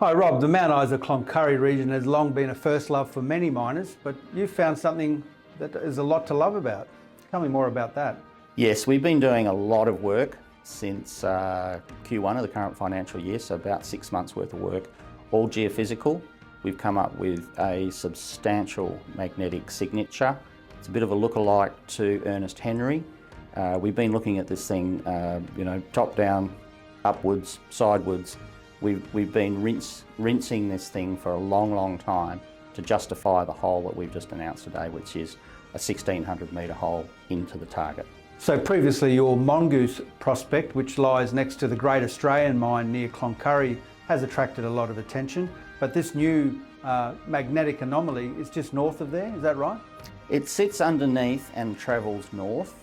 Hi Rob, the Mount Isa Cloncurry region has long been a first love for many miners, but you've found something that is a lot to love about. Tell me more about that. Yes, we've been doing a lot of work since Q1 of the current financial year, so about 6 months worth of work, all geophysical. We've come up with a substantial magnetic signature. It's a bit of a lookalike to Ernest Henry. We've been looking at this thing, top down, upwards, sidewards. We've been rinsing this thing for a long time to justify the hole that we've just announced today, which is a 1,600 metre hole into the target. So previously your Mongoose prospect, which lies next to the Great Australian Mine near Cloncurry, has attracted a lot of attention, but this new magnetic anomaly is just north of there, is that right? It sits underneath and travels north.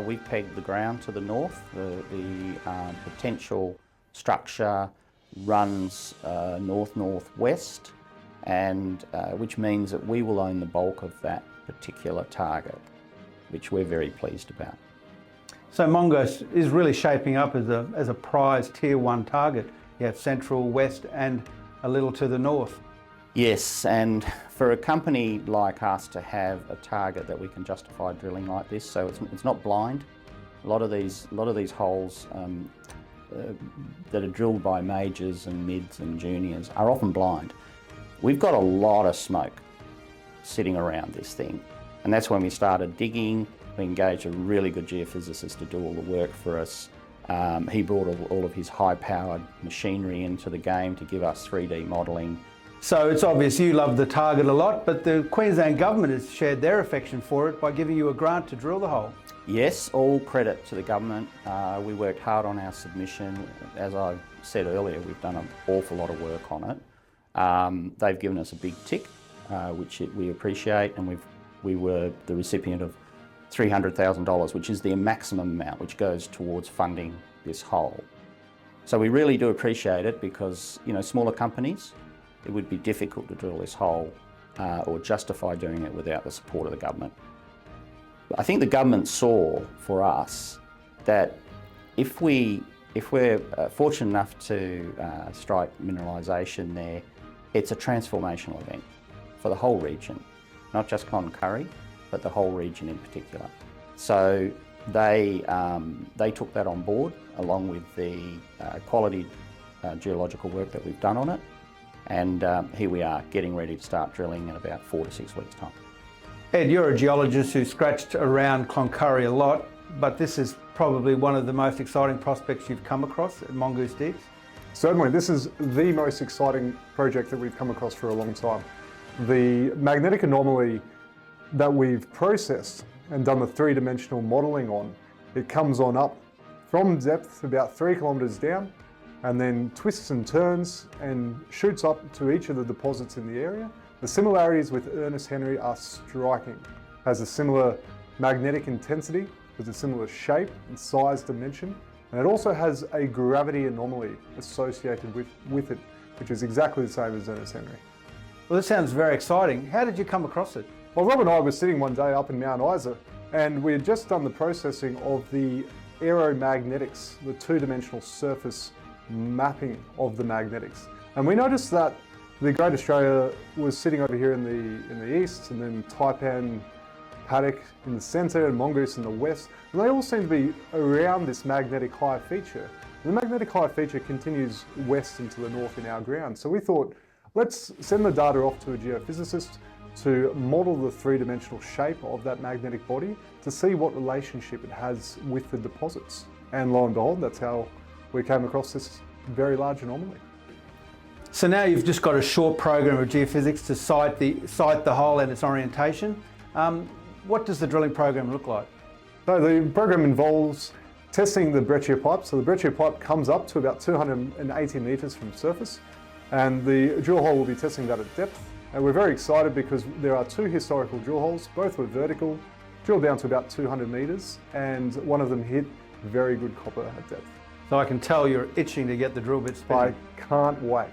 We've pegged the ground to the north. The potential structure runs north-northwest, and which means that we will own the bulk of that particular target, which we're very pleased about. So Mongoose is really shaping up as a prize tier 1 target. You have central, west and a little to the north. Yes, and for a company like us to have a target that we can justify drilling like this, so it's not blind. A lot of these holes that are drilled by majors and mids and juniors are often blind. We've got a lot of smoke sitting around this thing, and that's when we started digging. We engaged a really good geophysicist to do all the work for us. He brought all of his high-powered machinery into the game to give us 3D modelling. So it's obvious you love the target a lot, but the Queensland government has shared their affection for it by giving you a grant to drill the hole. Yes, all credit to the government. We worked hard on our submission. As I said earlier, we've done an awful lot of work on it. They've given us a big tick, which we appreciate, and we were the recipient of $300,000, which is the maximum amount which goes towards funding this hole. So we really do appreciate it because, smaller companies, it would be difficult to drill this hole or justify doing it without the support of the government. I think the government saw for us that if we're fortunate enough to strike mineralisation there, it's a transformational event for the whole region, not just Cloncurry, but the whole region in particular. So they took that on board along with the quality geological work that we've done on it, and here we are getting ready to start drilling in about 4 to 6 weeks' time. Ed, you're a geologist who scratched around Cloncurry a lot, but this is probably one of the most exciting prospects you've come across at Mongoose Deeps. Certainly, this is the most exciting project that we've come across for a long time. The magnetic anomaly that we've processed and done the 3-dimensional modelling on, it comes on up from depth about 3 kilometres down, and then twists and turns and shoots up to each of the deposits in the area. The similarities with Ernest Henry are striking. It has a similar magnetic intensity, with a similar shape and size dimension, and it also has a gravity anomaly associated with it, which is exactly the same as Ernest Henry. Well, this sounds very exciting. How did you come across it? Well, Rob and I were sitting one day up in Mount Isa, and we had just done the processing of the aeromagnetics, the 2-dimensional surface mapping of the magnetics. And we noticed that the Great Australia was sitting over here in the east, and then Taipan Paddock in the centre, and Mongoose in the west, and they all seem to be around this magnetic high feature. The magnetic high feature continues west into the north in our ground. So we thought, let's send the data off to a geophysicist to model the 3-dimensional shape of that magnetic body to see what relationship it has with the deposits. And lo and behold, that's how we came across this very large anomaly. So now you've just got a short program of geophysics to site the hole and its orientation. What does the drilling program look like? So the program involves testing the breccia pipe. So the breccia pipe comes up to about 280 metres from surface, and the drill hole will be testing that at depth. And we're very excited because there are 2 historical drill holes, both were vertical, drilled down to about 200 metres, and one of them hit very good copper at depth. So I can tell you're itching to get the drill bit spinning. I can't wait.